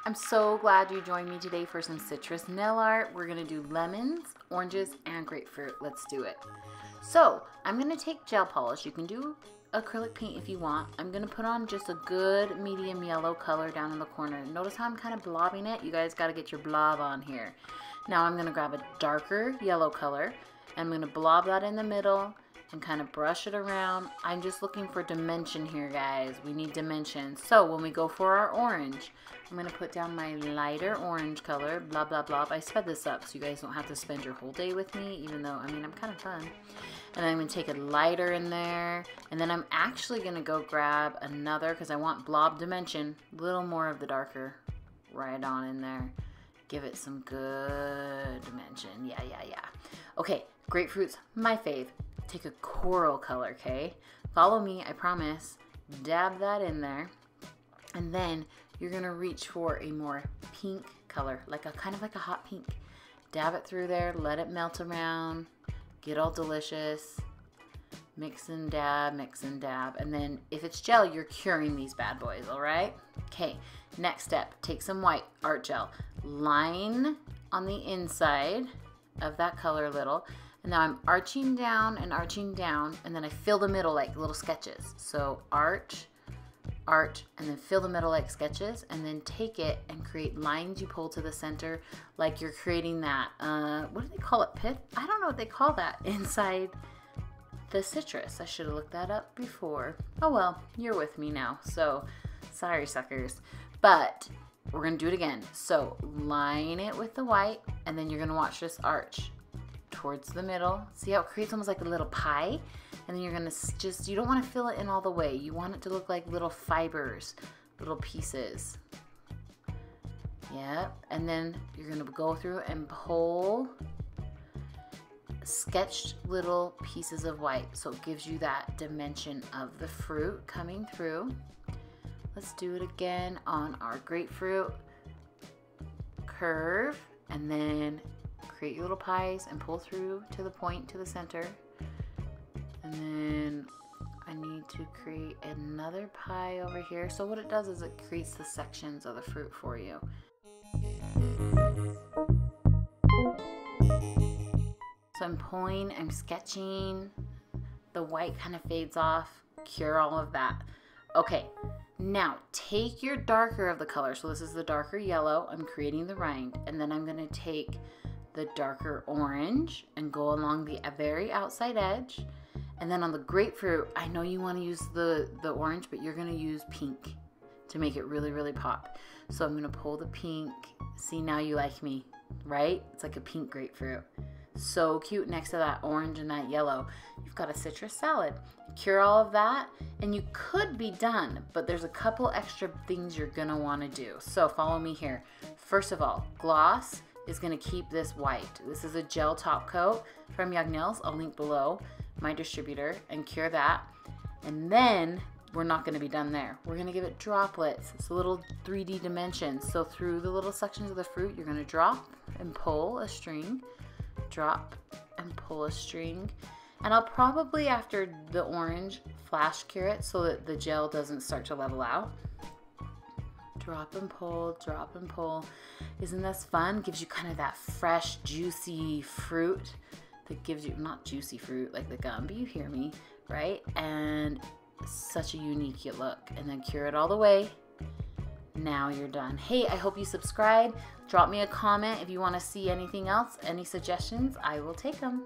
I'm so glad you joined me today for some citrus nail art. We're gonna do lemons, oranges, and grapefruit. Let's do it. So I'm gonna take gel polish. You can do acrylic paint if you want. I'm gonna put on just a good medium yellow color down in the corner. Notice how I'm kind of blobbing it? You guys gotta get your blob on here. Now I'm gonna grab a darker yellow color. I'm gonna blob that in the middle and kind of brush it around. I'm just looking for dimension here, guys. We need dimension. So when we go for our orange, I'm gonna put down my lighter orange color, blah, blah, blah. I sped this up so you guys don't have to spend your whole day with me, even though, I mean, I'm kind of fun. And then I'm gonna take a lighter in there. And then I'm actually gonna go grab another, because I want blob dimension, a little more of the darker right on in there. Give it some good dimension. Yeah. Okay, grapefruit's my fave. Take a coral color, okay? Follow me, I promise. Dab that in there. And then you're gonna reach for a more pink color, like a kind of like a hot pink. Dab it through there, let it melt around, get all delicious. Mix and dab, mix and dab. And then if it's gel, you're curing these bad boys, all right? Okay, next step, take some white art gel. Line on the inside of that color a little. And now I'm arching down, and then I fill the middle like little sketches. So arch, and then fill the middle like sketches, and then take it and create lines you pull to the center like you're creating that, what do they call it, pith? I don't know what they call that inside the citrus. I should have looked that up before. Oh well, you're with me now, so sorry suckers. But we're gonna do it again. So line it with the white, and then you're gonna watch this arch towards the middle. See how it creates almost like a little pie? And then you're gonna just, you don't wanna fill it in all the way. You want it to look like little fibers, little pieces. Yep, and then you're gonna go through and pull sketched little pieces of white. So it gives you that dimension of the fruit coming through. Let's do it again on our grapefruit. Curve, and then create your little pies and pull through to the point, to the center. And then I need to create another pie over here. So what it does is it creates the sections of the fruit for you. So I'm pulling, I'm sketching. The white kind of fades off. Cure all of that. Okay, now take your darker of the color. So this is the darker yellow. I'm creating the rind. And then I'm gonna take the darker orange and go along the very outside edge. And then on the grapefruit, I know you want to use the orange, but you're going to use pink to make it really, really pop. So I'm going to pull the pink. See, now you like me, right? It's like a pink grapefruit. So cute next to that orange and that yellow. You've got a citrus salad. Cure all of that, and you could be done, but there's a couple extra things you're going to want to do. So follow me here. First of all, gloss is going to keep this white. This is a gel top coat from Young Nails. I'll link below my distributor, and cure that. And then we're not going to be done there. We're going to give it droplets. It's a little 3D dimensions. So through the little sections of the fruit, you're going to drop and pull a string, drop and pull a string. And I'll probably, after the orange, flash cure it so that the gel doesn't start to level out. Drop and pull, drop and pull. Isn't this fun? Gives you kind of that fresh, juicy fruit that gives you, not juicy fruit like the gum, but you hear me, right? And such a unique look. And then cure it all the way. Now you're done. Hey, I hope you subscribe. Drop me a comment if you want to see anything else, any suggestions. I will take them.